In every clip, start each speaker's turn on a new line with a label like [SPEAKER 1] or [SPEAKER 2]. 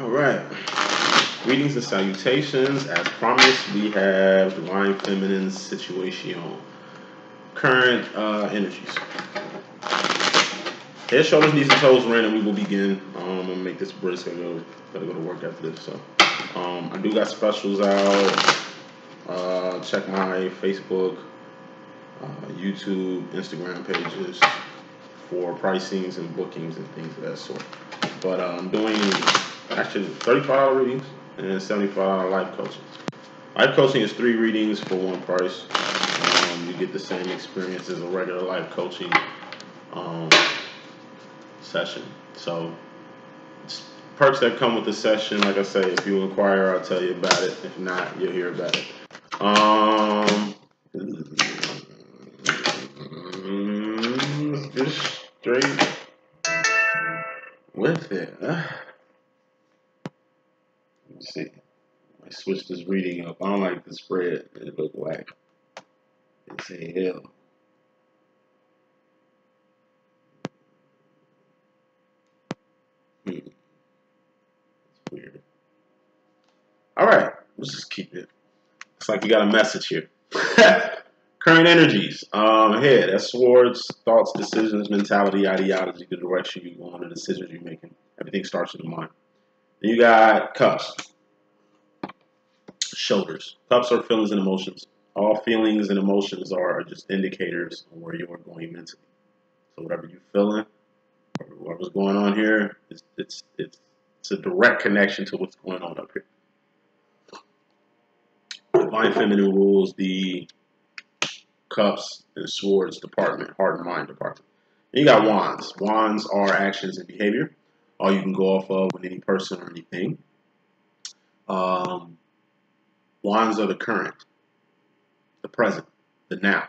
[SPEAKER 1] All right. Greetings and salutations. As promised, we have Divine Feminine Situation. Current energies. Head, shoulders, knees, and toes ran, and we will begin. I'm gonna make this brisk. I gotta go to work after this. So, I do got specials out. Check my Facebook, YouTube, Instagram pages for pricings and bookings and things of that sort. But I'm doing actually $35 readings and $75 life coaching. Life coaching is 3 readings for one price. You get the same experience as a regular life coaching session. So perks that come with the session. Like I say, if you inquire, I'll tell you about it. If not, you'll hear about it. Let's get straight with it. Let's see. I switch this reading up. I don't like the spread. It look whack. It's a hell. It's weird. All right, let's just keep it. It's like you got a message here. Current energies. Head. That's swords, thoughts, decisions, mentality, ideology, the direction you go on, the decisions you're making. Everything starts in the mind. Then you got cups. Shoulders. Cups are feelings and emotions. All feelings and emotions are just indicators of where you are going mentally. So whatever you're feeling, whatever's going on here, it's a direct connection to what's going on up here. Divine Feminine rules the cups and swords department, heart and mind department. And you got wands. Wands are actions and behavior. All you can go off of with any person or anything. Wands are the current, the present, the now,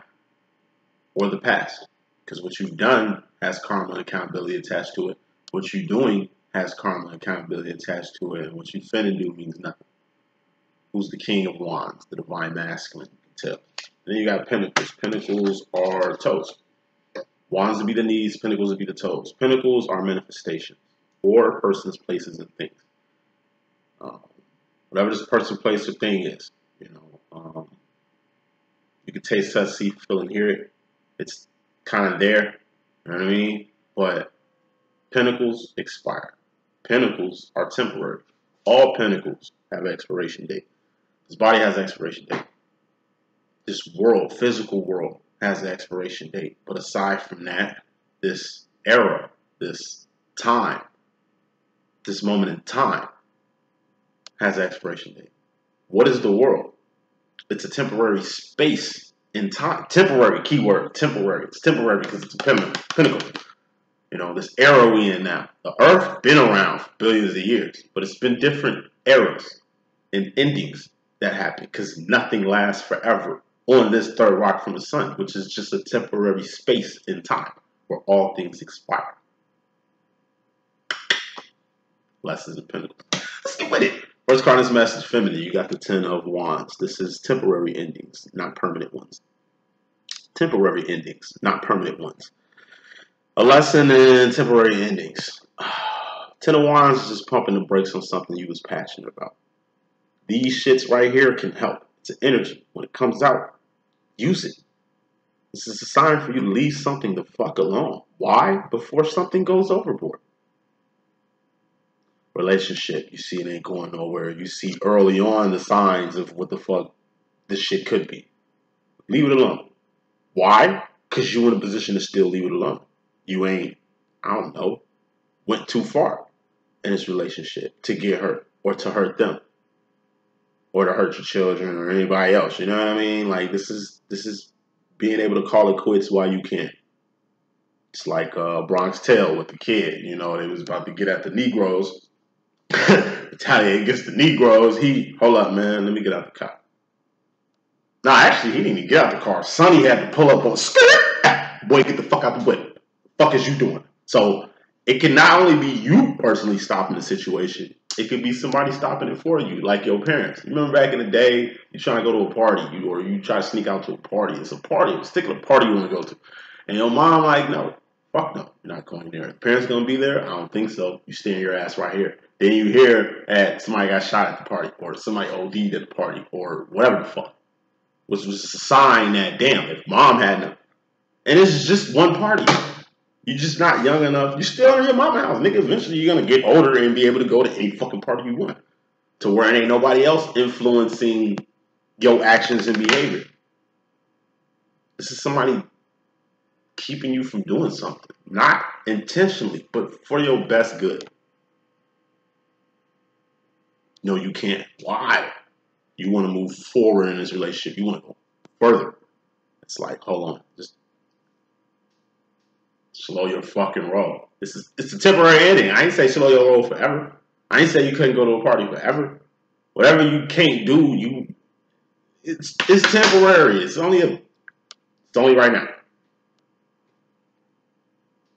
[SPEAKER 1] or the past. Because what you've done has karma and accountability attached to it. What you're doing has karma and accountability attached to it. And what you finna do means nothing. Who's the king of wands? The divine masculine, you can tell. Then you got pinnacles. Pinnacles are toes. Wands would be the knees, pinnacles would be the toes. Pinnacles are manifestations or persons, places, and things. Whatever this person, place, or thing is, you can taste, touch, see, feel, and hear it. It's kind of there, you know what I mean? But pinnacles expire. Pinnacles are temporary. All pinnacles have an expiration date. This body has an expiration date. This world, physical world, has an expiration date. But aside from that, this era, this time, this moment in time, has an expiration date. What is the world? It's a temporary space in time. Temporary, keyword, temporary. It's temporary because it's a pinnacle. You know, this era we in now. The earth been around for billions of years, but it's been different eras and endings that happen because nothing lasts forever on this third rock from the sun, which is just a temporary space in time where all things expire. Lessons of Pinnacle. Let's get with it. First card in this message, feminine. You got the 10 of Wands. This is temporary endings, not permanent ones. Temporary endings, not permanent ones. A lesson in temporary endings. 10 of Wands is just pumping the brakes on something you was passionate about. These shits right here can help. It's an energy. When it comes out, use it. This is a sign for you to leave something the fuck alone. Why? Before something goes overboard. Relationship, you see it ain't going nowhere. You see early on the signs of what the fuck this shit could be. Leave it alone. Why? Because you're in a position to still leave it alone. You ain't, I don't know, went too far in this relationship to get hurt or to hurt them or to hurt your children or anybody else. You know what I mean? Like this is being able to call it quits while you can. It's like Bronx Tale with the kid. You know, they was about to get at the Negroes. Italian gets the Negroes. Hold up, man. Let me get out the car. No, actually, he didn't even get out the car. Sonny had to pull up on skirt. Boy, get the fuck out the way. What the fuck is you doing? So it can not only be you personally stopping the situation. It could be somebody stopping it for you, like your parents. You remember back in the day, you trying to go to a party, or you try to sneak out to a party. It's a party, a particular party you want to go to. And your mom like, no, Fuck no, you're not going there. The parents gonna be there? I don't think so. You stand your ass right here. Then you hear somebody got shot at the party, or somebody OD'd at the party, or whatever the fuck. Which was a sign that, damn, if mom had them. And it's just one party. You're just not young enough. You're still in your mama house. Nigga, eventually you're gonna get older and be able to go to any fucking party you want. To where it ain't nobody else influencing your actions and behavior. This is somebody keeping you from doing something. Not intentionally, but for your best good. No, you can't. Why? You want to move forward in this relationship. You want to go further. It's like, hold on. Just slow your fucking roll. It's a temporary ending. I ain't say slow your roll forever. I ain't say you couldn't go to a party forever. Whatever you can't do, it's temporary. It's only right now.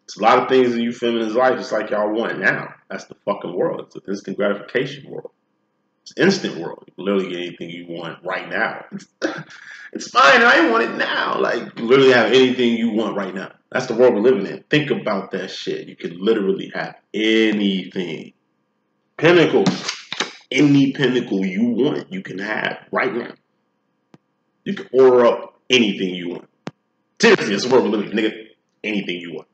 [SPEAKER 1] It's a lot of things in you feminines' life just like y'all want now. That's the fucking world. It's an instant gratification world. It's an instant world. You can literally get anything you want right now. It's fine. I want it now. Like, you literally have anything you want right now. That's the world we're living in. Think about that shit. You can literally have anything. Pinnacle. Any pinnacle you want, you can have right now. You can order up anything you want. Seriously, that's the world we're living in. Nigga, anything you want.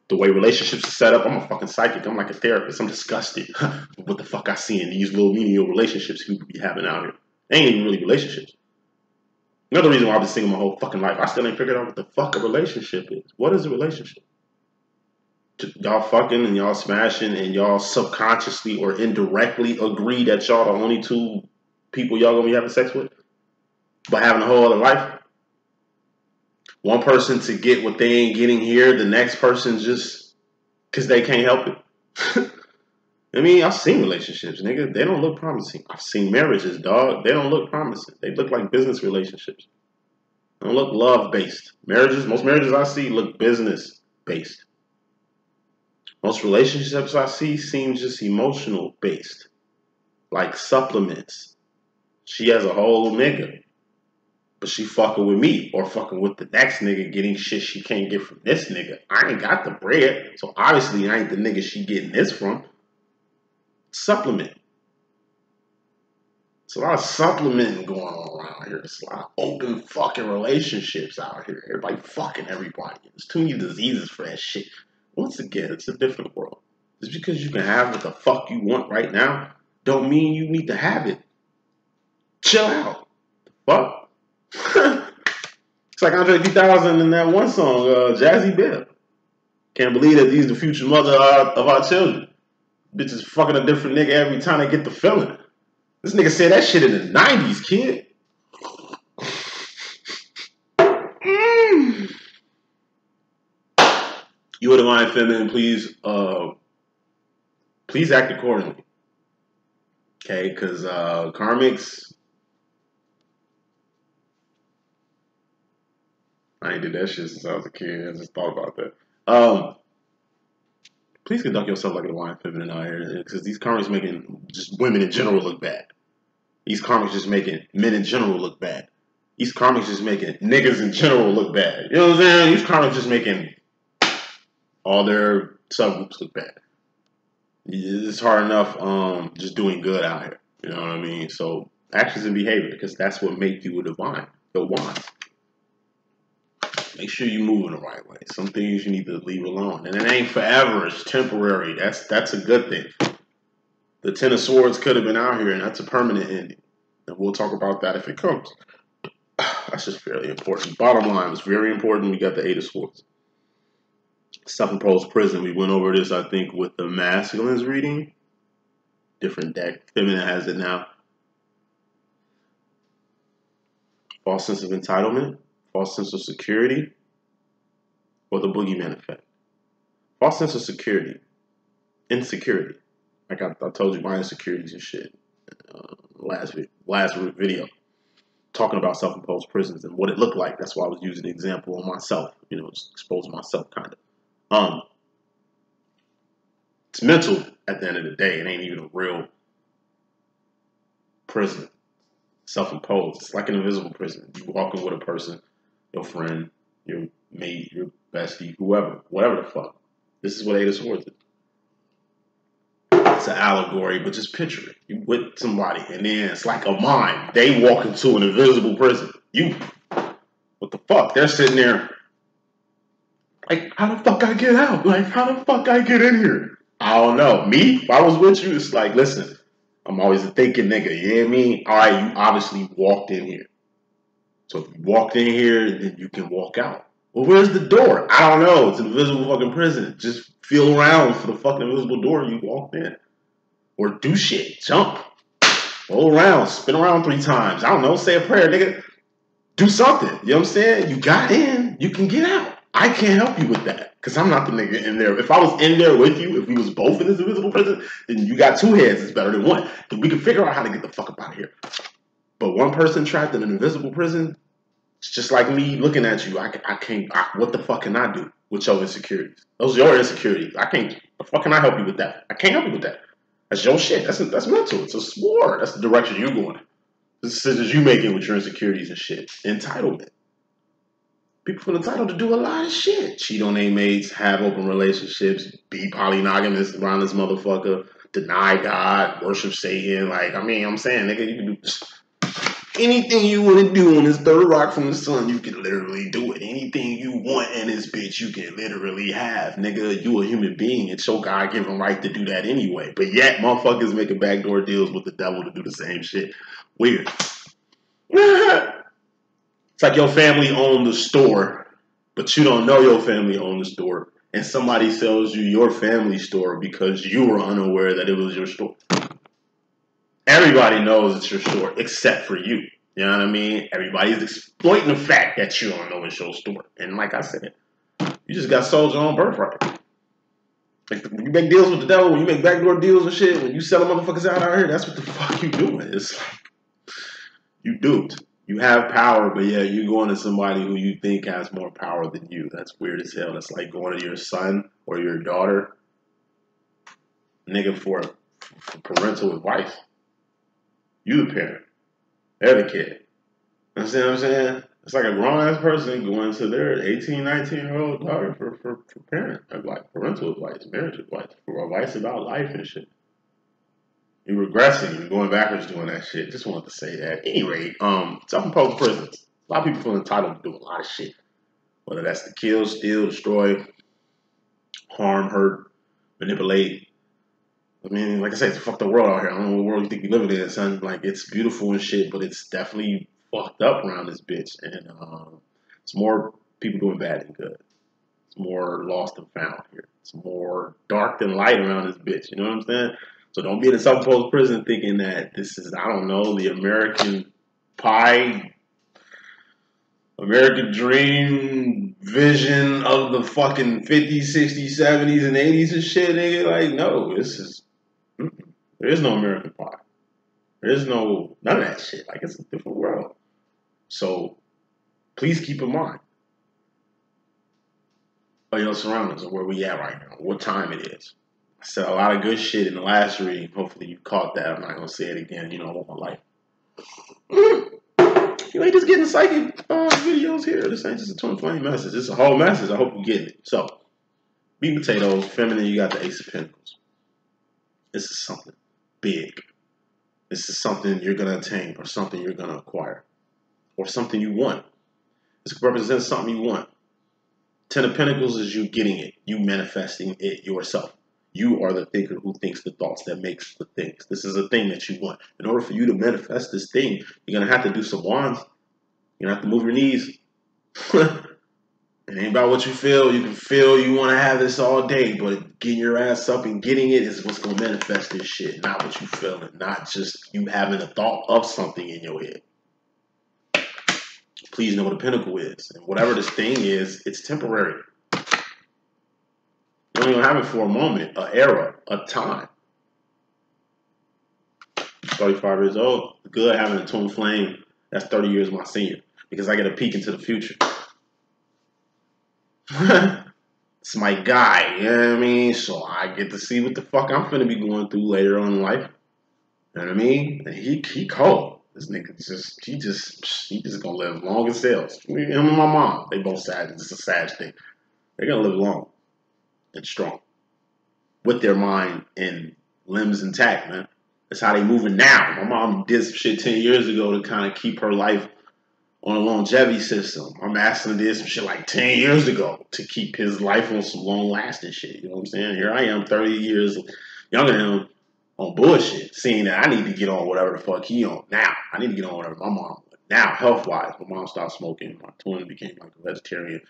[SPEAKER 1] The way relationships are set up, I'm a fucking psychic. I'm like a therapist. I'm disgusted with what the fuck I see in these little menial relationships people be having out here. They ain't even really relationships. Another reason why I've been single my whole fucking life, I still ain't figured out what the fuck a relationship is. What is a relationship? Y'all fucking and y'all smashing and y'all subconsciously or indirectly agree that y'all the only two people y'all gonna be having sex with, but having a whole other life. One person to get what they ain't getting here, the next person just because they can't help it. I mean, I've seen relationships, nigga. They don't look promising. I've seen marriages, dog. They don't look promising. They look like business relationships. They don't look love-based. Most marriages I see look business-based. Most relationships I see seem just emotional-based. Like supplements. She has a whole nigga. But she fucking with me or fucking with the next nigga getting shit she can't get from this nigga. I ain't got the bread. So obviously I ain't the nigga she getting this from. Supplement. It's a lot of supplementing going on around here. It's a lot of open fucking relationships out here. Everybody fucking everybody. There's too many diseases for that shit. Once again, it's a different world. Just because you can have what the fuck you want right now don't mean you need to have it. Chill out. Fuck. It's like Andre 3000 in that one song, Jazzy Bibb. Can't believe that these the future mother of our children. Bitches fucking a different nigga every time they get the feeling. This nigga said that shit in the 90s, kid. You are the divine feminine, please act accordingly. Okay, because karmics, I ain't did that shit since I was a kid. I just thought about that. Please conduct yourself like a divine feminine out here, because these karmics making just women in general look bad. These karmics just making men in general look bad. These karmics just making niggas in general look bad. You know what I'm saying? These karmics just making all their subgroups look bad. It's hard enough just doing good out here. You know what I mean? So actions and behavior, because that's what makes you a divine. Your wand. Make sure you move in the right way. Some things you need to leave alone. And it ain't forever. It's temporary. That's a good thing. The Ten of Swords could have been out here, and that's a permanent ending. And we'll talk about that if it comes. That's just fairly important. Bottom line was very important. We got the Eight of Swords. Self-imposed prison. We went over this, I think, with the masculines reading. Different deck. Feminine has it now. False sense of entitlement. False sense of security. Or the boogeyman effect. False sense of security. Insecurity. Like I told you, my insecurities and shit. Last video. Talking about self-imposed prisons and what it looked like. That's why I was using the example on myself. You know, just exposing myself kind of. It's mental at the end of the day. It ain't even a real prison. Self-imposed. It's like an invisible prison. You walking with a person, your friend, your mate, your bestie, whoever, whatever the fuck. This is what Eight of Swords is. It's an allegory, but just picture it. You with somebody, and then it's like a mime. They walk into an invisible prison. What the fuck? They're sitting there like, how the fuck I get out? Like, how the fuck I get in here? I don't know. Me, if I was with you, it's like, listen, I'm always a thinking nigga. You hear me? All right, you obviously walked in here. So if you walked in here, then you can walk out. Well, where's the door? I don't know. It's an invisible fucking prison. Just feel around for the fucking invisible door you walked in. Or do shit. Jump. Roll around. Spin around 3 times. I don't know. Say a prayer, nigga. Do something. You know what I'm saying? You got in. You can get out. I can't help you with that. Because I'm not the nigga in there. If I was in there with you, if we was both in this invisible prison, then you got 2 heads. It's better than 1. Then we can figure out how to get the fuck up out of here. But one person trapped in an invisible prison, it's just like me looking at you. I can't. What the fuck can I do with your insecurities? Those are your insecurities. I can't. The fuck can I help you with that? I can't help you with that. That's your shit. That's mental. It's a sword. That's the direction you're going. The decisions you making with your insecurities and shit. Entitlement. People feel entitled to do a lot of shit. Cheat on their mates, have open relationships, be polygamous around this motherfucker, deny God, worship Satan. Like, I mean, I'm saying, nigga, you can do anything you want to do on this third rock from the sun, you can literally do it. Anything you want in this bitch, you can literally have. Nigga, you a human being. It's your God-given right to do that anyway. But yet, motherfuckers making backdoor deals with the devil to do the same shit. Weird. It's like your family owned the store, but you don't know your family owned the store. And somebody sells you your family store because you were unaware that it was your store. Everybody knows it's your store, except for you. You know what I mean? Everybody's exploiting the fact that you don't know it's your store. And like I said, you just got sold your own birthright. Like, when you make deals with the devil, when you make backdoor deals and shit, when you sell motherfuckers out here, that's what the fuck you doing. It's like, you duped. You have power, but yeah, you going to somebody who you think has more power than you. That's weird as hell. That's like going to your son or your daughter, nigga, for parental advice. You the parent. They're the kid. You know what I'm saying? It's like a grown-ass person going to their 18, 19-year-old daughter for parent advice, parental advice, marriage advice, for advice about life and shit. You're regressing. You're going backwards doing that shit. Just wanted to say that. At any rate, self-imposed prisons. A lot of people feel entitled to do a lot of shit. Whether that's to kill, steal, destroy, harm, hurt, manipulate. I mean, like I said, it's a fucked up world out here. I don't know what world you think you living in, son. Like, it's beautiful and shit, but it's definitely fucked up around this bitch. And it's more people doing bad than good. It's more lost than found here. It's more dark than light around this bitch. You know what I'm saying? So don't be in a self-imposed prison thinking that this is, I don't know, the American pie, American dream vision of the fucking 50s, 60s, 70s, and 80s and shit, nigga. Like, no, this is, there is no American pie. There is no, none of that shit. Like, it's a different world. So, please keep in mind of your surroundings and where we at right now, what time it is. I said a lot of good shit in the last reading. Hopefully you caught that. I'm not going to say it again. You know, I want my life. You ain't just getting psychic videos here. This ain't just a twin flame message. It's a whole message. I hope you get it. So, meat potatoes, feminine, you got the Ace of Pentacles. This is something big. This is something you're going to attain or something you're going to acquire or something you want. This represents something you want. 10 of Pentacles is you getting it, you manifesting it yourself. You are the thinker who thinks the thoughts that makes the things. This is a thing that you want. In order for you to manifest this thing, you're going to have to do some wands. You're going to have to move your knees. It ain't about what you feel. You can feel you want to have this all day, but getting your ass up and getting it is what's going to manifest this shit, not what you feel, and not just you having a thought of something in your head. Please know what a pinnacle is. And whatever this thing is, it's temporary. You don't even have it for a moment, an era, a time. 35 years old, good having a twin flame. That's 30 years my senior. Because I get a peek into the future. It's my guy, you know what I mean? So I get to see what the fuck I'm finna be going through later on in life. You know what I mean? And he cold. This nigga he just gonna live long as hell. Him and my mom, they both sad. It's a sad thing. They're gonna live long and strong with their mind and limbs intact, man. That's how they moving now. My mom did some shit 10 years ago to kind of keep her life on a longevity system. My master did some shit like 10 years ago to keep his life on some long-lasting shit. You know what I'm saying? Here I am, 30 years younger than him, on bullshit, seeing that I need to get on whatever the fuck he on now. I need to get on whatever my mom. Now, health-wise, my mom stopped smoking. My twin became like a vegetarian.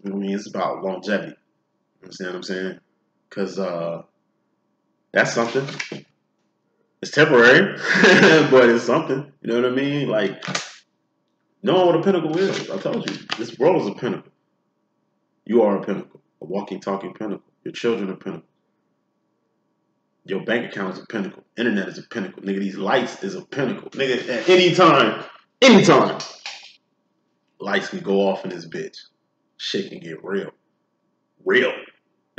[SPEAKER 1] You know what I mean? It's about longevity. You understand what I'm saying? Because that's something. It's temporary, but it's something. You know what I mean? Like, knowing what a pinnacle is. I told you, this world is a pinnacle. You are a pinnacle, a walking, talking pinnacle. Your children are pinnacle. Your bank account is a pinnacle. Internet is a pinnacle. Nigga, these lights is a pinnacle. Nigga, at anytime, lights can go off in this bitch. Shit can get real. Real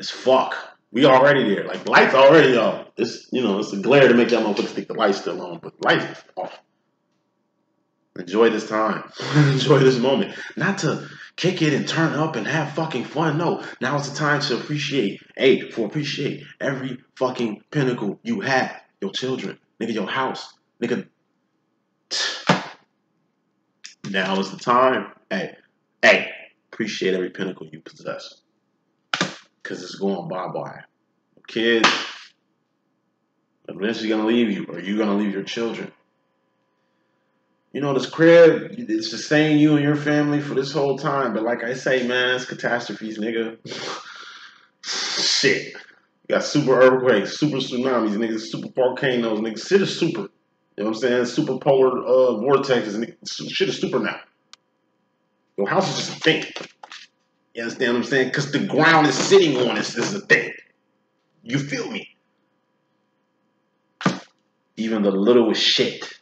[SPEAKER 1] as fuck. We already there. Like, lights already off. It's, it's a glare to make y'all motherfuckers think the light's still on, but the lights is off. Enjoy this time. Enjoy this moment. Not to kick it and turn up and have fucking fun. No. Now is the time to appreciate every fucking pinnacle you have. Your children. Nigga, your house. Nigga. Now is the time. Hey. Appreciate every pinnacle you possess. Because it's going bye-bye. Kids, eventually gonna leave you, or you're gonna leave your children. This crib, it's sustaining you and your family for this whole time. But like I say, man, it's catastrophes, nigga. Shit. You got super earthquakes, super tsunamis, niggas, super volcanoes, niggas. Shit is super. You know what I'm saying? Super polar vortexes, nigga. Shit is super now. Your house is just a thing. You understand what I'm saying? Because the ground is sitting on this is a thing. You feel me? Even the littlest shit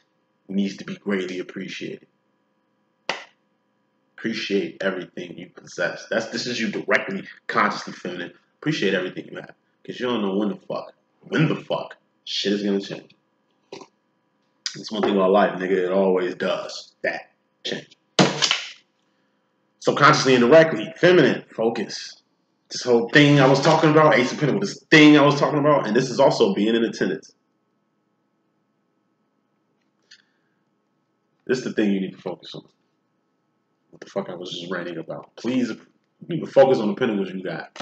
[SPEAKER 1] needs to be greatly appreciated. Appreciate everything you possess. This is you directly, consciously feminine. Appreciate everything you have. Because you don't know when the fuck shit is going to change. That's one thing about life, nigga. It always does. That change. Subconsciously and directly, feminine, focus. This whole thing I was talking about, Ace of Pentacles, this thing I was talking about, and this is also being in attendance. This is the thing you need to focus on. What the fuck I was just ranting about. Please, you need to focus on the pinnacles you got.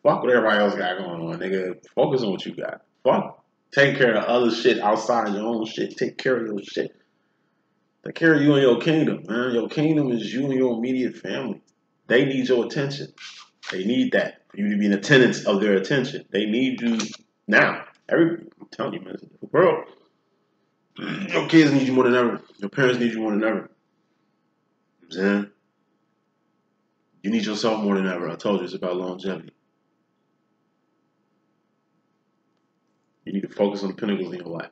[SPEAKER 1] Fuck what everybody else got going on, nigga. Focus on what you got. Fuck taking care of other shit outside your own shit. Take care of your shit. Take care of you and your kingdom, man. Your kingdom is you and your immediate family. They need your attention. They need that for you to be in attendance of their attention. They need you now. I'm telling you, man, it's a different world. Your kids need you more than ever. Your parents need you more than ever. You know what I'm saying? You need yourself more than ever. I told you it's about longevity. You need to focus on the pinnacles in your life.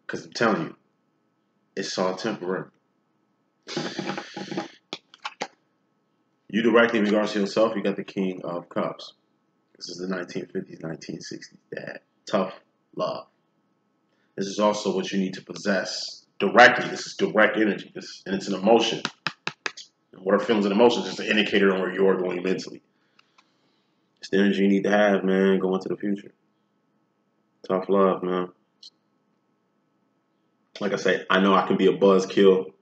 [SPEAKER 1] Because I'm telling you, it's all temporary. You directly in regards to yourself, you got the King of Cups. This is the 1950s, 1960s, dad. Tough love. This is also what you need to possess directly. This is direct energy, and it's an emotion. And what are feelings and emotions? It's an indicator on where you're going mentally. It's the energy you need to have, man, going to the future. Tough love, man. Like I say, I know I can be a buzzkill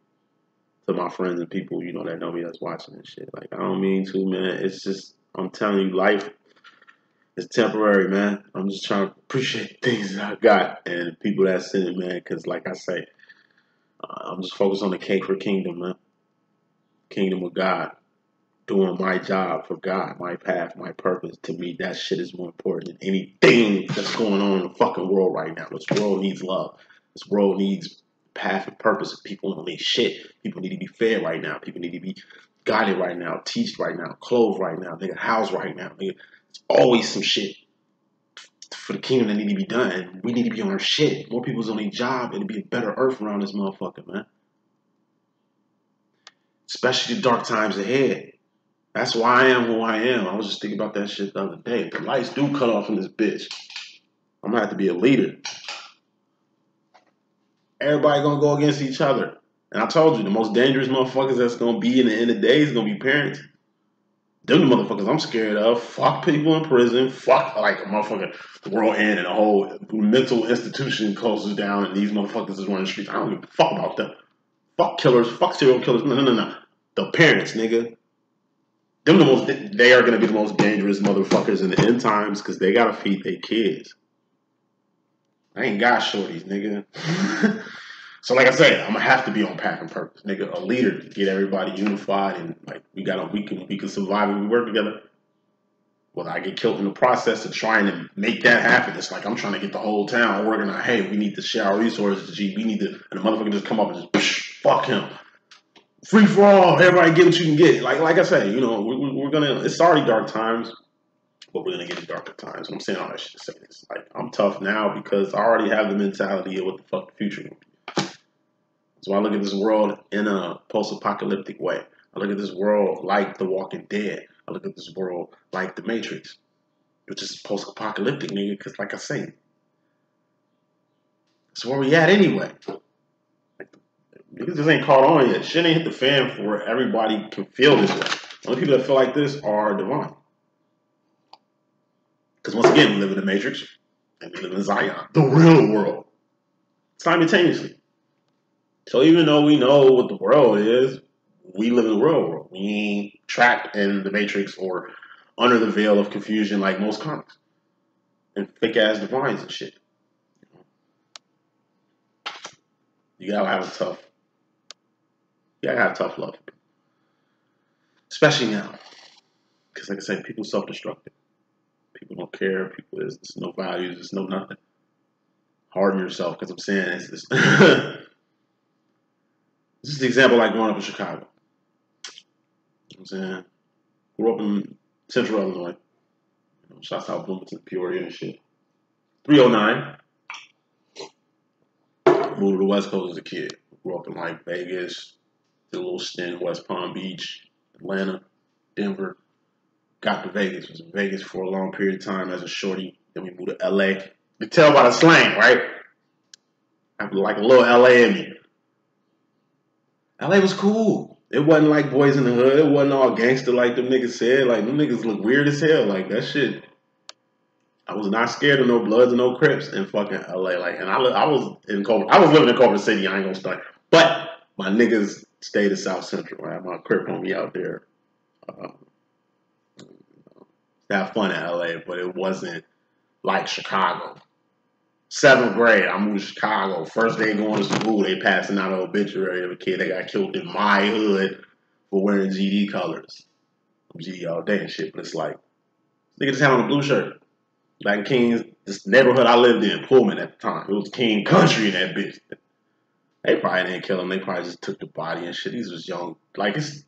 [SPEAKER 1] to my friends and people, that know me that's watching this shit. Like, I don't mean to, man. It's just, I'm telling you, life is temporary, man. I'm just trying to appreciate things that I got and people that send it, man. Because, like I say, I'm just focused on the K for kingdom, man. Kingdom of God. Doing my job for God, my path, my purpose. To me, that shit is more important than anything that's going on in the fucking world right now. This world needs love. This world needs path and purpose. People don't need shit. People need to be fed right now. People need to be guided right now, teached right now, clothed right now, nigga, housed right now. Nigga. It's always some shit for the kingdom that need to be done. And we need to be on our shit. More people's on their job. It'll be a better earth around this motherfucker, man. Especially the dark times ahead. That's why I am who I am. I was just thinking about that shit the other day. The lights do cut off in this bitch. I'm gonna have to be a leader. Everybody gonna go against each other. And I told you, the most dangerous motherfuckers that's gonna be in the end of the day is gonna be parents. Them the motherfuckers I'm scared of. Fuck people in prison. Fuck like a motherfucker, the world end and a whole mental institution closes down and these motherfuckers is running the streets. I don't give a fuck about them. Fuck killers. Fuck serial killers. No. The parents, nigga. Them the most. They are gonna be the most dangerous motherfuckers in the end times because they gotta feed their kids. I ain't got shorties, nigga. So like I said, I'm gonna have to be on pack and purpose, nigga. A leader to get everybody unified and like we can survive and we work together. Whether I get killed in the process of trying to make that happen, it's like I'm trying to get the whole town organized. Hey, we need to share our resources. G, we need to, and the motherfucker just come up and just fuck him. Free for all. Everybody get what you can get. Like I said, you know, we're gonna. It's already dark times, but we're gonna get to darker times. I'm saying all that shit to say this. Like I'm tough now because I already have the mentality of what the fuck the future will be. So I look at this world in a post-apocalyptic way. I look at this world like The Walking Dead. I look at this world like The Matrix, which is post-apocalyptic, nigga, because like I say, that's where we at anyway. Like, niggas just ain't caught on yet. Shit ain't hit the fan for where everybody can feel this way. The only people that feel like this are divine. Because once again, we live in The Matrix and we live in Zion, the real world, simultaneously. So even though we know what the world is, we live in the real world. We ain't trapped in the Matrix or under the veil of confusion like most comics and fake ass divines and shit. You gotta have tough love, especially now, because like I said, people self-destructive. People don't care. People there's no values. There's no nothing. Harden yourself, because I'm saying it's this is the example like growing up in Chicago. You know what I'm saying? Grew up in Central Illinois. You know, shouts out Bloomington, Peoria and shit. 309. Moved to the West Coast as a kid. Grew up in like Vegas, did a little stint in West Palm Beach, Atlanta, Denver. Got to Vegas. Was in Vegas for a long period of time as a shorty. Then we moved to LA. You can tell by the slang, right? I have like a little LA in me. LA was cool. It wasn't like Boys in the Hood. It wasn't all gangster like them niggas said. Like, them niggas look weird as hell. Like, that shit. I was not scared of no Bloods and no Crips in fucking LA. Like, and I was living in Culver City. I ain't gonna start. But my niggas stayed in South Central. I had my Crip homie out there. Have fun in LA, but it wasn't like Chicago. 7th grade, I moved to Chicago. First day going to school, they passing out an obituary of a kid that got killed in my hood for wearing GD colors. GD all day and shit, but it's like, nigga just had on a blue shirt. Back in Kings, this neighborhood I lived in, Pullman at the time. It was King Country in that bitch. They probably didn't kill him. They probably just took the body and shit. These was young. Like, these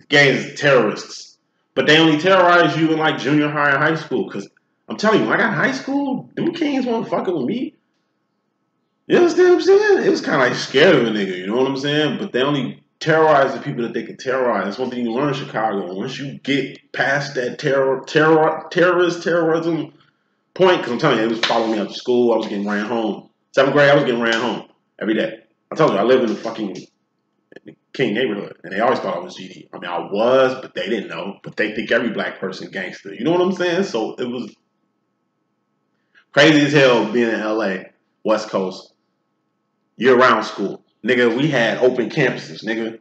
[SPEAKER 1] gangs is terrorists. But they only terrorize you in like junior high and high school. Because I'm telling you, when I got in high school, them kings weren't fucking with me. You understand what I'm saying? It was kind of like scared of a nigga, you know what I'm saying? But they only terrorize the people that they can terrorize. That's one thing you learn in Chicago. Once you get past that terrorism point, because I'm telling you, it was following me out to school. I was getting ran home. 7th grade, I was getting ran home every day. I told you, I lived in the fucking King neighborhood, and they always thought I was GD. I mean, I was, but they didn't know. But they think every black person gangster. You know what I'm saying? So it was crazy as hell being in LA, West Coast, year-round school. Nigga, we had open campuses, nigga.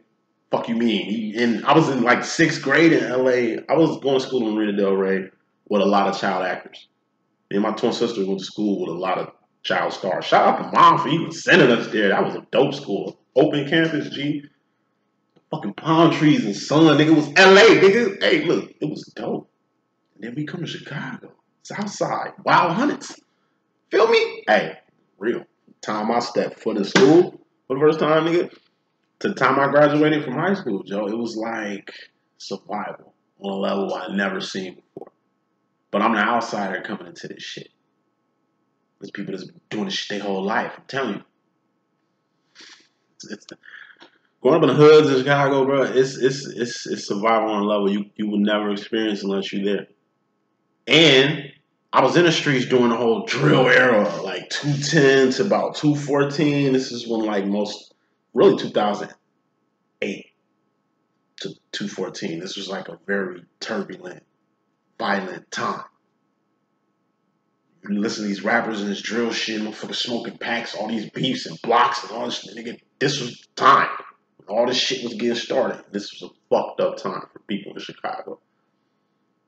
[SPEAKER 1] Fuck you mean? And I was in like 6th grade in LA. I was going to school in Marina Del Rey with a lot of child actors. Me and my twin sister went to school with a lot of child stars. Shout out to Mom for even sending us there. That was a dope school. Open campus, G. Fucking palm trees and sun, nigga. It was LA, nigga. Hey, look, it was dope. And then we come to Chicago, Southside, Wild Hunteds. Feel me? Hey, real. Time I stepped foot in school for the first time, nigga, to the time I graduated from high school, Joe, it was like survival on a level I never seen before. But I'm the outsider coming into this shit. There's people that's been doing this shit their whole life. I'm telling you. It's growing up in the hoods in Chicago, bro, it's survival on a level you will never experience unless you're there. And I was in the streets during the whole drill era, like 210 to about 214. This is when like really 2008 to 214. This was like a very turbulent, violent time. You listen to these rappers and this drill shit, motherfuckers smoking packs, all these beefs and blocks and all this shit. Nigga, this was time. All this shit was getting started. This was a fucked up time for people in Chicago.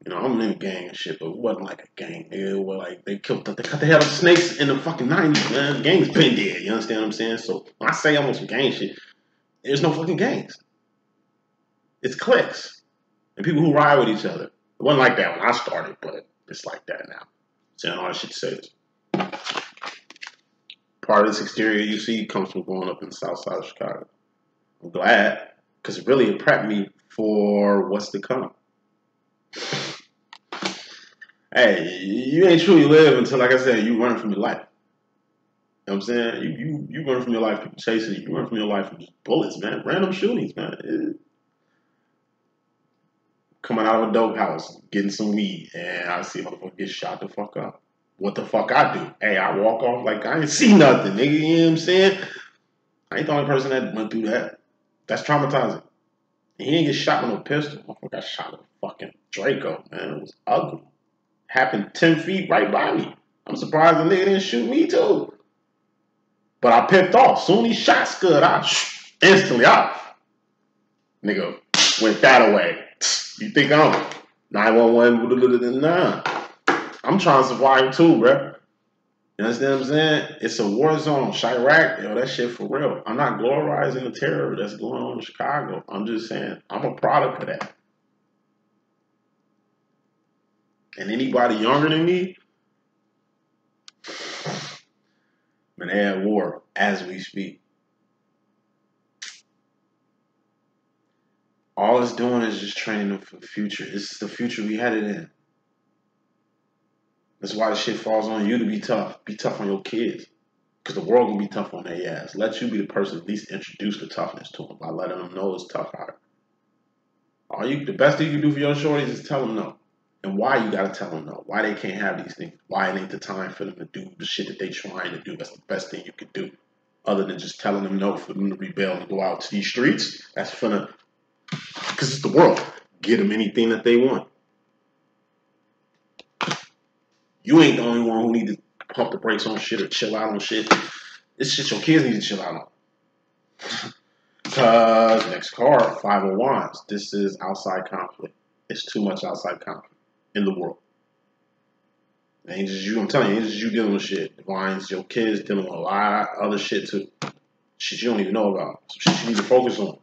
[SPEAKER 1] You know, I'm in a gang and shit, but it wasn't like a gang. It was like they cut the head off snakes in the fucking 90s, man. The gang's been dead, you understand what I'm saying? So when I say I'm on some gang shit, there's no fucking gangs. It's cliques and people who ride with each other. It wasn't like that when I started, but it's like that now. Saying all that shit to say this. Part of this exterior you see comes from growing up in the south side of Chicago. I'm glad, because it really prepped me for what's to come. Hey, you ain't truly live until, like I said, you run from your life. You know what I'm saying? You run from your life, people chasing you. You run from your life from just bullets, man. Random shootings, man. Coming out of a dope house, getting some weed, and I see a motherfucker get shot the fuck up. What the fuck I do? Hey, I walk off like I ain't see nothing, nigga. You know what I'm saying? I ain't the only person that went through that. That's traumatizing. And he didn't get shot with no pistol. Motherfucker got shot with a fucking Draco, man. It was ugly. Happened 10 feet right by me. I'm surprised the nigga didn't shoot me too. But I picked off. Soon he shot scud, I instantly off. Nigga went that way. You think I'm 911? Nah. I'm trying to survive too, bro. You understand what I'm saying? It's a war zone. Chirac, yo, that shit for real. I'm not glorifying the terror that's going on in Chicago. I'm just saying I'm a product of that. And anybody younger than me, man, they at war as we speak. All it's doing is just training them for the future. It's the future we headed in. That's why the shit falls on you to be tough. Be tough on your kids. Because the world gonna be tough on their ass. Let you be the person at least introduce the toughness to them by letting them know it's tough out. The best thing you can do for your shorties is tell them no. And why you gotta tell them no. Why they can't have these things. Why it ain't the time for them to do the shit that they trying to do. That's the best thing you could do. Other than just telling them no for them to rebel and go out to these streets. That's finna, because it's the world. Get them anything that they want. You ain't the only one who need to pump the brakes on shit or chill out on shit. This shit your kids need to chill out on. Because next card, 5 of Wands. This is outside conflict. It's too much outside conflict in the world. It ain't just you, I'm telling you, it ain't just you dealing with shit. Wands, your kids dealing with a lot of other shit too. Shit you don't even know about. Some shit you need to focus on.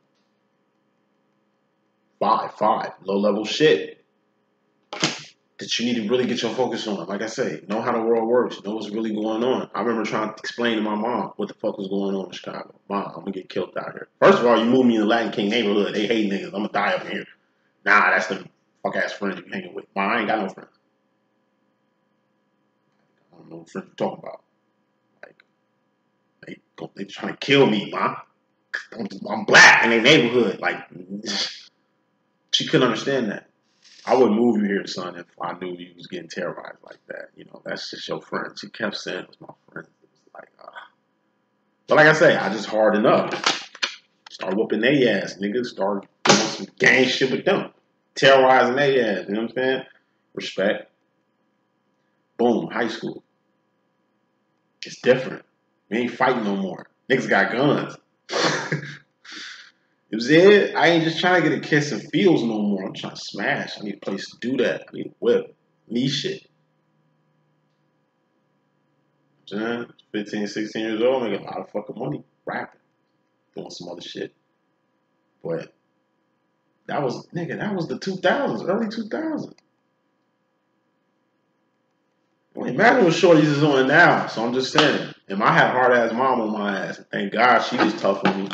[SPEAKER 1] 5, low level shit that you need to really get your focus on. Like I say, know how the world works. Know what's really going on. I remember trying to explain to my mom what the fuck was going on in Chicago. Mom, I'm gonna get killed out here. First of all, you move me in the Latin King neighborhood. They hate niggas. I'm gonna die up here. Nah, that's the fuck ass friends you hanging with. Mom, I ain't got no friends. I don't know what friends you talking about. Like, they trying to kill me, mom. I'm black in their neighborhood. Like, she couldn't understand that. I wouldn't move you here, son, if I knew you was getting terrorized like that. You know, that's just your friend. She kept saying it was my friend. It was like, But like I say, I just hardened up. Start whooping their ass, niggas. Start doing some gang shit with them. Terrorizing their ass, you know what I'm saying? Respect. Boom, high school. It's different. We ain't fighting no more. Niggas got guns. You know what I'm saying? I ain't just trying to get a kiss and feels no more. I'm trying to smash. I need a place to do that. I need a whip. Need shit. You know what I'm saying? 15, 16 years old, making a lot of fucking money. Rapping. Doing some other shit. But that was the 2000s, early 2000s. Imagine what shorties is on now. So I'm just saying. And I had a hard ass mom on my ass. Thank God she was tough on me.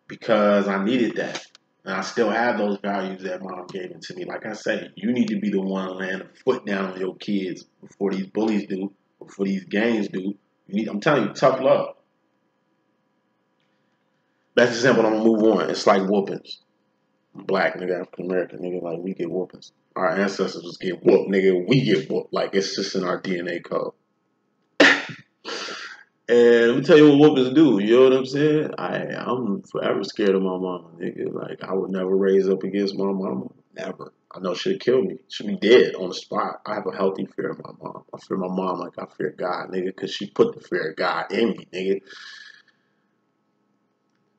[SPEAKER 1] Because I needed that. And I still have those values that mom gave it to me. Like I say, you need to be the one laying a foot down on your kids before these bullies do, before these gangs do. I'm telling you, tough love. Best example, I'm going to move on. It's like whoopings. I'm black, nigga, African American, nigga, like we get whoopings. Our ancestors was getting whooped, nigga. We get whooped. Like, it's just in our DNA code. And let me tell you what whoopers do. You know what I'm saying? I'm forever scared of my mama, nigga. Like, I would never raise up against my mama. Never. I know she'd kill me. She'd be dead on the spot. I have a healthy fear of my mom. I fear my mom like I fear God, nigga, because she put the fear of God in me, nigga.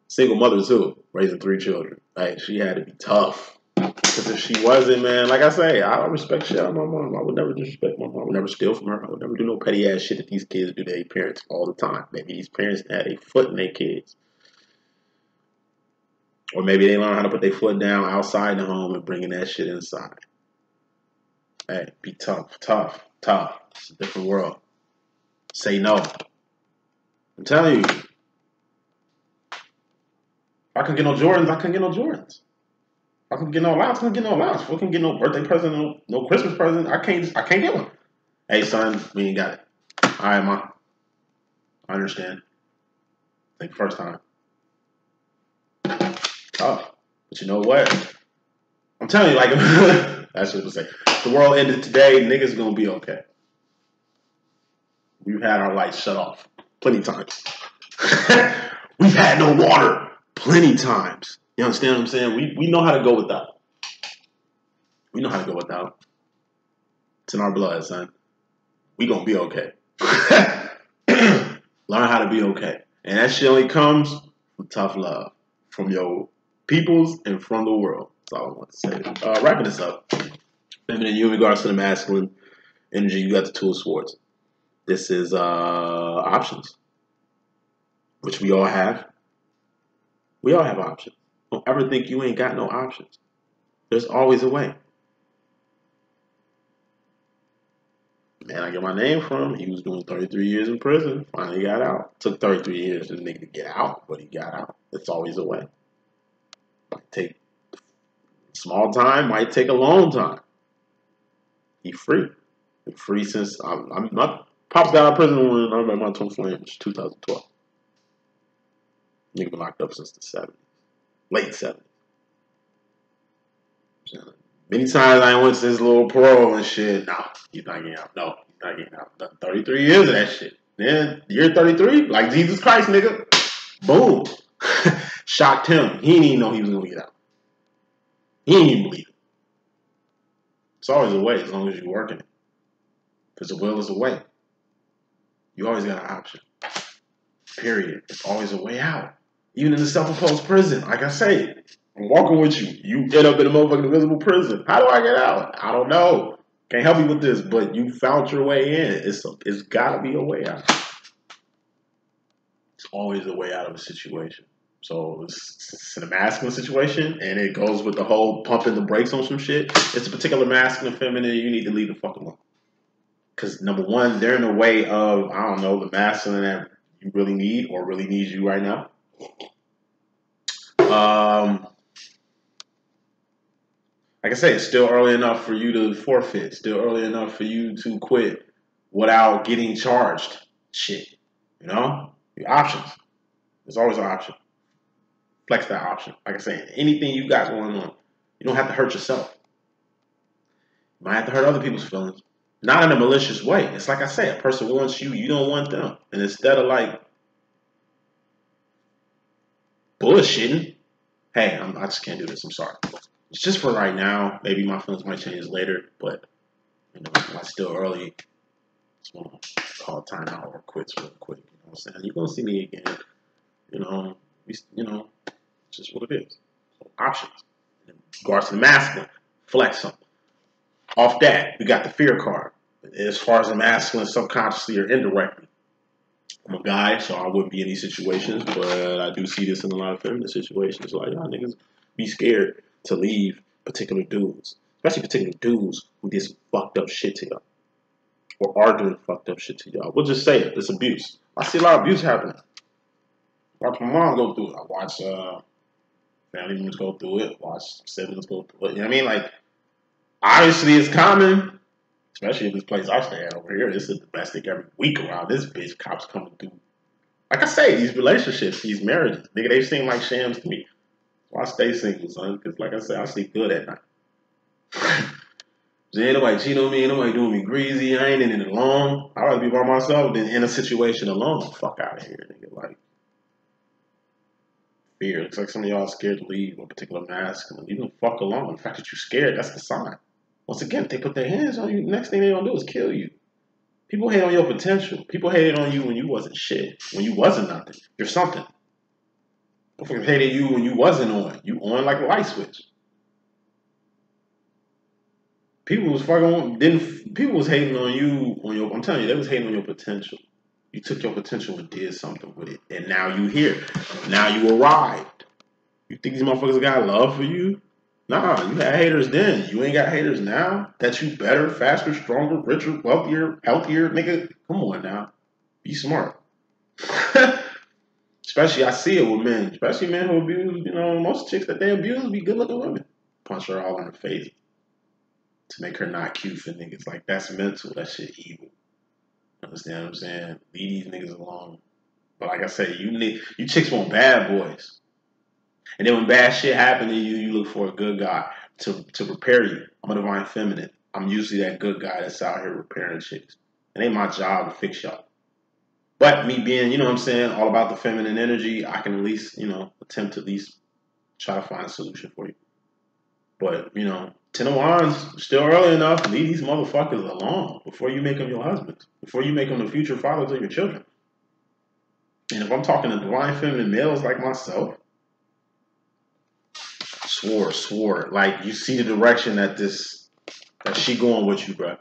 [SPEAKER 1] Single mother, too, raising 3 children. Like, she had to be tough. Because if she wasn't, man, like I say, I don't respect shit out of my mom. I would never disrespect my mom. I would never steal from her. I would never do no petty ass shit that these kids do to their parents all the time. Maybe these parents had a foot in their kids. Or maybe they learn how to put their foot down outside the home and bringing that shit inside. Hey, be tough, tough, tough. It's a different world. Say no. I'm telling you. If I couldn't get no Jordans, I couldn't get no Jordans. I couldn't get no allowance, I couldn't get no allowance. I couldn't get no birthday present, no Christmas present. I can't get one. Hey son, we ain't got it. Alright, ma. I understand. Think first time. Oh. But you know what? I'm telling you, like that's what people say. If the world ended today, niggas gonna be okay. We've had our lights shut off plenty times. We've had no water plenty times. You understand what I'm saying? We know how to go without. We know how to go without. It's in our blood, son. We gonna be okay. Learn how to be okay. And that shit only comes from tough love. From your peoples and from the world. That's all I want to say. Wrapping this up. Feminine, you in regards to the masculine energy, you got the Two of Swords. This is options. Which we all have. We all have options. Don't ever think you ain't got no options. There's always a way. Man, I get my name from. He was doing 33 years in prison. Finally got out. Took 33 years for the nigga to get out, but he got out. It's always a way. Might take small time, might take a long time. He free. Been free since my pops got out of prison when I met my twin flame, which 2012. Nigga been locked up since the 70s. Late 70s. Many times I went to this little parole and shit. No, he's not getting out. No, he's not getting out. 33 years of that shit. Then, year 33, like Jesus Christ, nigga. Boom. Shocked him. He didn't even know he was going to get out. He didn't even believe it. It's always a way as long as you're working it. Because the will is a way. You always got an option. Period. It's always a way out. Even in the self-imposed prison. Like I say, I'm walking with you. You end up in a motherfucking invisible prison. How do I get out? I don't know. Can't help you with this, but you found your way in. It's got to be a way out. It's always a way out of a situation. So it's in a masculine situation, and it goes with the whole pumping the brakes on some shit. It's a particular masculine, feminine. You need to leave the fuck alone. Because number one, they're in the way of, I don't know, the masculine that you really need or really needs you right now. Like I say, it's still early enough for you to forfeit. Still early enough for you to quit without getting charged. Shit. You know? Your options. There's always an option. Flex that option. Like I say, anything you got going on, you don't have to hurt yourself. You might have to hurt other people's feelings. Not in a malicious way. It's like I say, a person wants you, you don't want them. And instead of like bullshitting, hey, I just can't do this. I'm sorry. It's just for right now. Maybe my feelings might change later, but you know, it's still early. Just want to call time out or quits real quick. You know what I'm saying? You're gonna see me again. You know, it's just what it is. So, options. In regards to the masculine, flex them. Off that, we got the fear card. As far as the masculine, subconsciously or indirectly. I'm a guy, so I wouldn't be in these situations, but I do see this in a lot of feminine situations. Like, y'all niggas be scared to leave particular dudes. Especially particular dudes who did some fucked up shit to y'all. Or are doing fucked up shit to y'all. We'll just say it. It's abuse. I see a lot of abuse happening. I watch my mom go through it. I watch family members go through it. Watch siblings go through it. You know what I mean? Like, obviously it's common. Especially in this place I stay at over here. This is domestic every week around this bitch. Cops coming through. Like I say, these relationships, these marriages, nigga, they seem like shams to me. So I stay single, son. Because like I said, I sleep good at night. So ain't nobody cheating on me, ain't nobody doing me greasy, I ain't in it alone. I'd rather be by myself than in a situation alone. Fuck out of here, nigga. Like, fear. Looks like some of y'all are scared to leave a particular mask. Leave them fuck alone. The fact that you're scared, that's the sign. Once again, if they put their hands on you, the next thing they gonna do is kill you. People hate on your potential. People hated on you when you wasn't shit. When you wasn't nothing. You're something. People hated you when you wasn't on. You on like a light switch. People was people was hating on you on your, I'm telling you, they was hating on your potential. You took your potential and did something with it. And now you here. Now you arrived. You think these motherfuckers got love for you? Nah, you had haters then. You ain't got haters now. That you better, faster, stronger, richer, wealthier, healthier, nigga. Come on now. Be smart. Especially, I see it with men. Especially men who abuse, you know, most chicks that they abuse be good looking women. Punch her all in her face to make her not cute for niggas. Like, that's mental. That shit evil. Understand what I'm saying? Leave these niggas alone. But like I said, you chicks want bad boys. And then when bad shit happen to you, you look for a good guy to prepare you. I'm a divine feminine. I'm usually that good guy that's out here repairing chicks. It ain't my job to fix y'all. But me being, you know what I'm saying, all about the feminine energy, I can at least, you know, attempt to at least try to find a solution for you. But, you know, 10 of Wands, still early enough, leave these motherfuckers alone before you make them your husbands. Before you make them the future fathers of your children. And if I'm talking to divine feminine males like myself, swore. Like, you see the direction that she going with you, bro.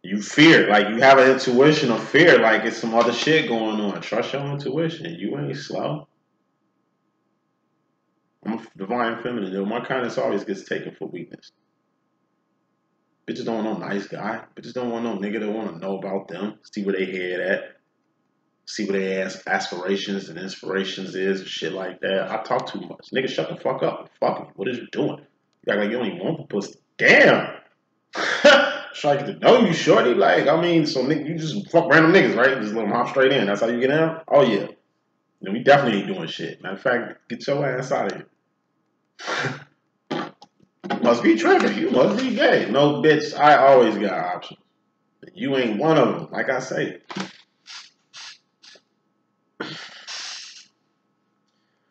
[SPEAKER 1] You fear, like you have an intuition of fear, like it's some other shit going on. Trust your intuition. You ain't slow. I'm a divine feminine, though. My kindness always gets taken for weakness. Bitches don't want no nice guy. Bitches don't want no nigga that want to know about them. See where they head at. See what their aspirations and inspirations is and shit like that. I talk too much. Nigga, shut the fuck up. Fuck you. What is you doing? You act like you don't even want the pussy. Damn. Try to get to know you, shorty. Like, I mean, so nigga, you just fuck random niggas, right? Just let them hop straight in. That's how you get in? Oh, yeah. No, we definitely ain't doing shit. Matter of fact, get your ass out of here. Must be tripping. You must be gay. No, bitch, I always got options. You ain't one of them, like I say.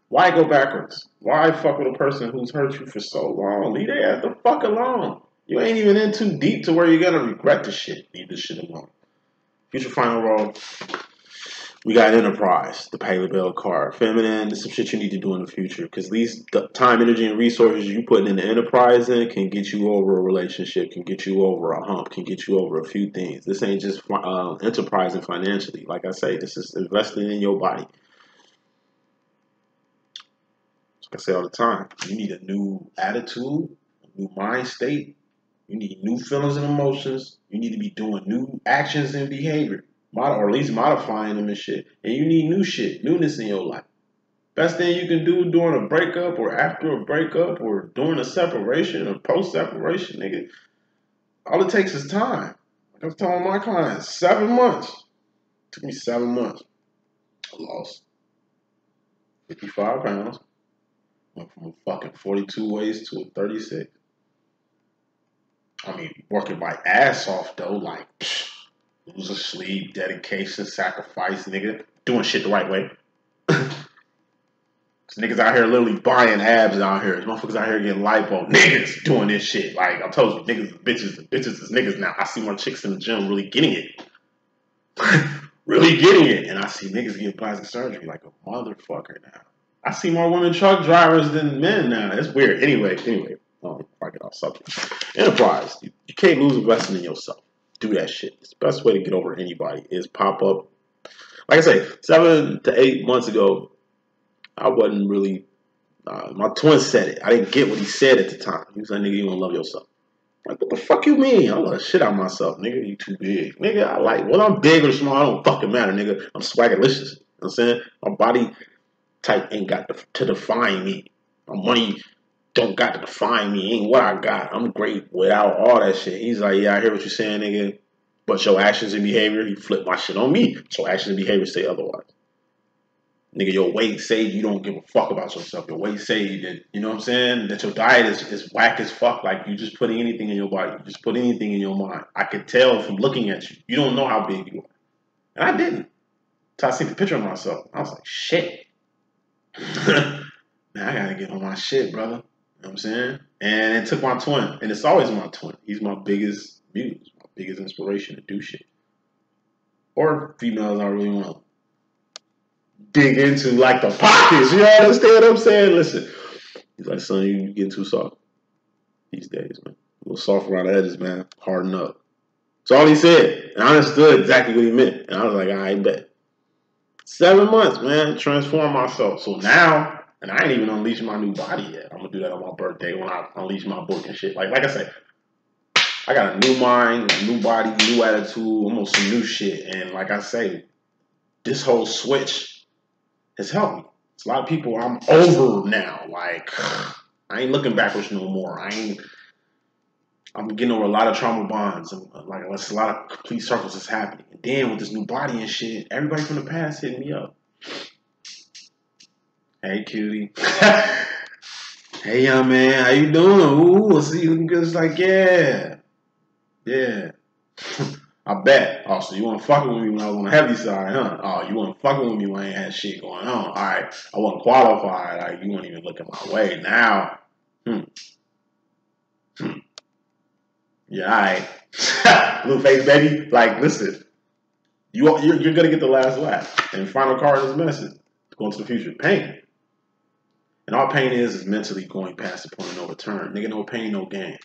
[SPEAKER 1] Why go backwards? Why fuck with a person who's hurt you for so long? Leave their ass the fuck alone. You ain't even in too deep to where you're gonna regret the shit. Leave this shit alone. Future final roll. We got Enterprise, the Pay the Bill card. Feminine, there's some shit you need to do in the future. Because these time, energy, and resources you putting in the Enterprise in can get you over a relationship, can get you over a hump, can get you over a few things. This ain't just enterprising financially. Like I say, this is investing in your body. Like I say all the time, you need a new attitude, a new mind state. You need new feelings and emotions. You need to be doing new actions and behavior. Or at least modifying them and shit. And you need new shit, newness in your life. Best thing you can do during a breakup or after a breakup or during a separation or post-separation, nigga, all it takes is time. Like I was telling my clients, 7 months. It took me 7 months. I lost 55 pounds. Went from a fucking 42 waist to a 36. I mean, working my ass off, though, like, lose a sleep, dedication, sacrifice, nigga. Doing shit the right way. Niggas out here literally buying abs out here. Motherfuckers out here getting lipo. Niggas doing this shit. Like, I told you, niggas is bitches. Bitches is niggas now. I see more chicks in the gym really getting it. Really getting it. And I see niggas getting plastic surgery like a motherfucker now. I see more women truck drivers than men now. It's weird. Anyway. If I get off subject. Enterprise. You can't lose investing in yourself. Do that shit. It's the best way to get over anybody is pop up. Like I say, 7 to 8 months ago, I wasn't really, my twin said it. I didn't get what he said at the time. He was like, nigga, you don't love yourself. I'm like, what the fuck you mean? I love the shit out of myself. Nigga, you too big. Nigga, I like, well, I'm big or small, I don't fucking matter, nigga. I'm swagalicious. You know what I'm saying? My body type ain't got to define me. My money don't got to define me. Ain't what I got. I'm great without all that shit. He's like, yeah, I hear what you're saying, nigga. But your actions and behavior, he flipped my shit on me. So actions and behavior say otherwise. Nigga, your weight say you don't give a fuck about yourself. Your weight say that, you know what I'm saying, that your diet is whack as fuck. Like, you just putting anything in your body. You just put anything in your mind. I could tell from looking at you. You don't know how big you are. And I didn't. So I see the picture of myself. I was like, shit. Now I gotta get on my shit, brother. You know what I'm saying? And it took my twin. And it's always my twin. He's my biggest muse, my biggest inspiration to do shit. Or females I really want to dig into, like the pockets. You understand what I'm saying? Listen. He's like, son, you getting too soft these days, man. A little soft around the edges, man. Harden up. That's all he said. And I understood exactly what he meant. And I was like, I bet. 7 months, man, transform myself. So now, and I ain't even unleashed my new body yet. I'm gonna do that on my birthday when I unleash my book and shit. Like I said, I got a new mind, a new body, new attitude, almost some new shit. And like I say, this whole switch has helped me. It's a lot of people, I'm over now. Like, I ain't looking backwards no more. I'm getting over a lot of trauma bonds. Like, there's a lot of complete circles that's happening. And then with this new body and shit, everybody from the past hitting me up. Hey, cutie. Hey, young man, how you doing? Ooh, I see you looking good. It's like, yeah. I bet. Oh, so you weren't fucking with me when I was on the heavy side, huh? Oh, you weren't fucking with me when I ain't had shit going on. All right, I wasn't qualified. Like, you weren't even looking my way. Now, yeah, all right. Blueface, baby. Like, listen, you're gonna get the last laugh. And final card is message. Going to the future. Pain. And all pain is mentally going past the point of no return. Nigga, no pain, no gain.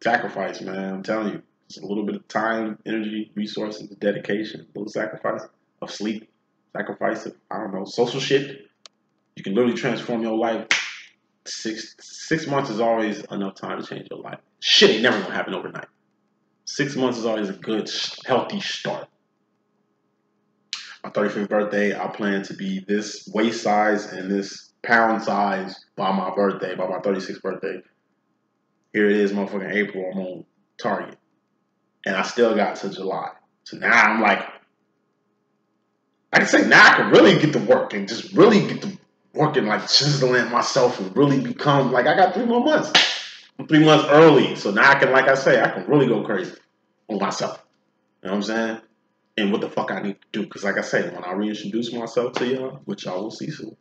[SPEAKER 1] Sacrifice, man. I'm telling you. It's a little bit of time, energy, resources, dedication, a little sacrifice of sleep, sacrifice of, I don't know, social shit. You can literally transform your life. Six months is always enough time to change your life. Shit ain't never gonna happen overnight. 6 months is always a good, healthy start. My 35th birthday, I plan to be this waist size and this pound size by my birthday, by my 36th birthday. Here it is, motherfucking April. I'm on target. And I still got to July. So now I'm like, I can say now I can really get to work and just really get to work and like chiseling myself and really become, like, I got 3 more months. I'm 3 months early. So now I can, like I say, I can really go crazy on myself. You know what I'm saying? And what the fuck I need to do. Because like I say, when I reintroduce myself to y'all, which y'all will see soon,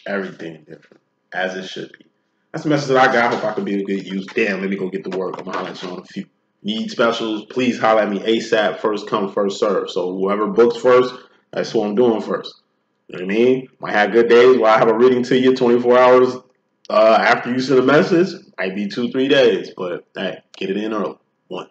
[SPEAKER 1] everything different. As it should be. That's the message that I got. I hope I could be of good use. Damn, let me go get to work. I'm going to holler at you on a few. Need specials, please holler at me ASAP. First come, first serve. So whoever books first, that's what I'm doing first. You know what I mean? Might have good days where I have a reading to you 24 hours after you send a message. Might be 2-3 days. But hey, get it in early. 1.